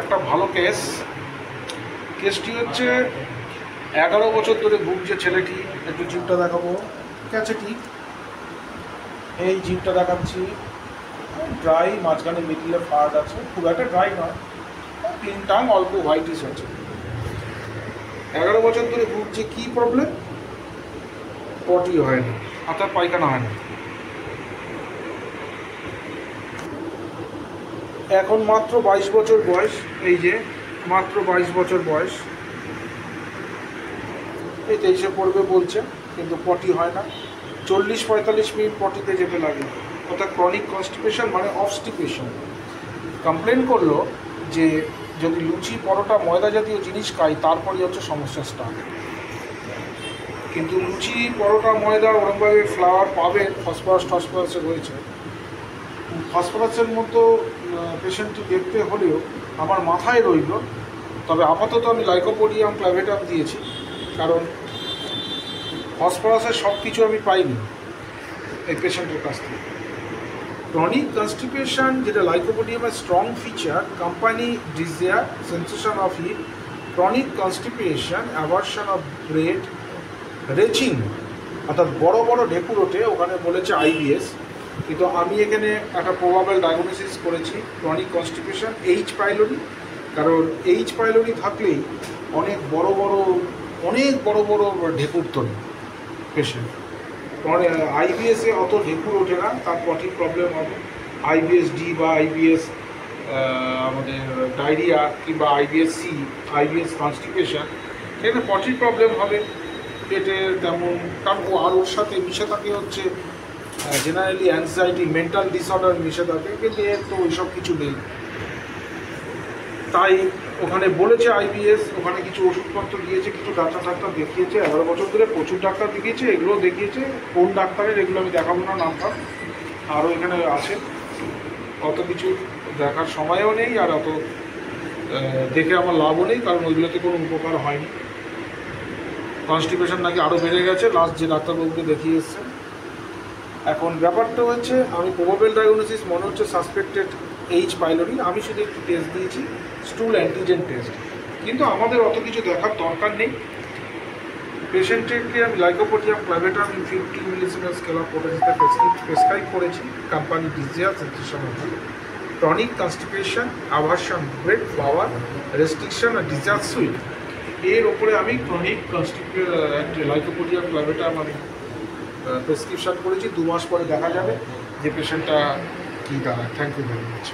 একটা ভালো কেসটি হচ্ছে 11 বছর ধরে ভুগছে ছেলেটি। একটু জিভটা দেখাবো, ক্যাচেটি, এই জিভটা দেখাচ্ছি, ড্রাই, মাঝখানে মিডিলে ফার্ড আছে, খুব একটা ড্রাই নয়, ক্লিন টাং, অল্প হোয়াইটিস আছে। 11 বছর ধরে ভুগছে। কী প্রবলেম? পটি হয় না, অর্থাৎ পায়খানা হয় না। এখন মাত্র 22 বছর বয়স, এই যে মাত্র 22 বছর বয়স, এই 23-এ পড়বে বলছে, কিন্তু পটি হয় না। 40-45 মিনিট পটিতে যেতে লাগে, অর্থাৎ ক্রনিক কনস্টিপেশন মানে অবস্টিপেশন। কমপ্লেন করলো যে যদি লুচি, পরোটা, ময়দা জাতীয় জিনিস খাই তারপরে হচ্ছে সমস্যা স্টার্ট। কিন্তু লুচি, পরোটা, ময়দা ওরকমভাবে ফ্লাওয়ার পাবেন, ফসফরাসে রয়েছে। ফসফরাসের মতো পেশেন্টটি দেখতে হলেও আমার মাথায় রইল। তবে আপাতত আমি লাইকোপোডিয়াম ক্লাভেটাম দিয়েছি, কারণ ফসফরাসের সব কিছু আমি পাইনি এই পেশেন্টের কাছ থেকে। ক্রনিক কনস্টিপেশন, যেটা লাইকোপোডিয়ামের strong feature, company desire, sensation of heat, chronic constipation, aversion of bread, retching, অর্থাৎ বড় বড় ঢেকুর ওঠে, ওখানে বলেছে আইবিএস। কিন্তু আমি এখানে একটা প্রবাবল ডায়াগনোসিস করেছি ক্রনিক কনস্টিপেশন এইচ পাইলোরি, কারণ এইচ পাইলোরি থাকলেই অনেক বড় বড় ঢেকুর তোলে পেশেন্ট। আইবিএসে অত ঢেকুর ওঠে না, তার পটির প্রবলেম হবে। আইবিএস ডি বা আইবিএস আমাদের ডায়রিয়া, কিংবা আইবিএস সি, আইবিএস কনস্টিপেশন, এখানে পটির প্রবলেম হবে, পেটের তেমন। কারণ ওর সাথে মিশে থাকে হচ্ছে জেনারেলি অ্যাংজাইটি, মেন্টাল ডিসঅর্ডার মিশে থাকে, কিন্তু এর তো ওইসব কিছু নেই। তাই ওখানে বলেছে আইবিএস, ওখানে কিছু ওষুধপত্র দিয়েছে, কিছু ডাক্তার দেখিয়েছে, 11 বছর ধরে প্রচুর ডাক্তার দেখিয়েছে, এগুলো দেখিয়েছে। কোন ডাক্তারের এগুলো আমি দেখাবো না, নামটা আরও এখানে আছে। অত কিছু দেখার সময়ও নেই, আর অত দেখে আমার লাভও নেই, কারণ ওইগুলোতে কোনো উপকার হয়নি। কনস্টিপেশন নাকি আরও বেড়ে গেছে লাস্ট যে ডাক্তারবাবুকে দেখিয়ে এসছেন। এখন ব্যাপারটা হচ্ছে, আমি প্রবাবল ডায়াগনোসিস মনে হচ্ছে সাসপেক্টেড এইচ পাইলোরি। আমি শুধু একটু টেস্ট দিয়েছি, স্টুল অ্যান্টিজেন টেস্ট, কিন্তু আমাদের অত কিছু দেখার দরকার নেই। পেশেন্টকে আমি lycopodium clavatum 50 millesimal scale of potassium prescribe করেছি, company desire, sensation of chronic constipation, aversion bread, flower, restriction আর ডিজায়ার সুইট। এর ওপরে আমি ক্রনিক লাইকোপোডিয়াম ক্লাভেটাম আমি প্রেসক্রিপশন করেছি। 2 মাস পরে দেখা যাবে যে পেশেন্টটা কী দাঁড়ায়। Thank you very much.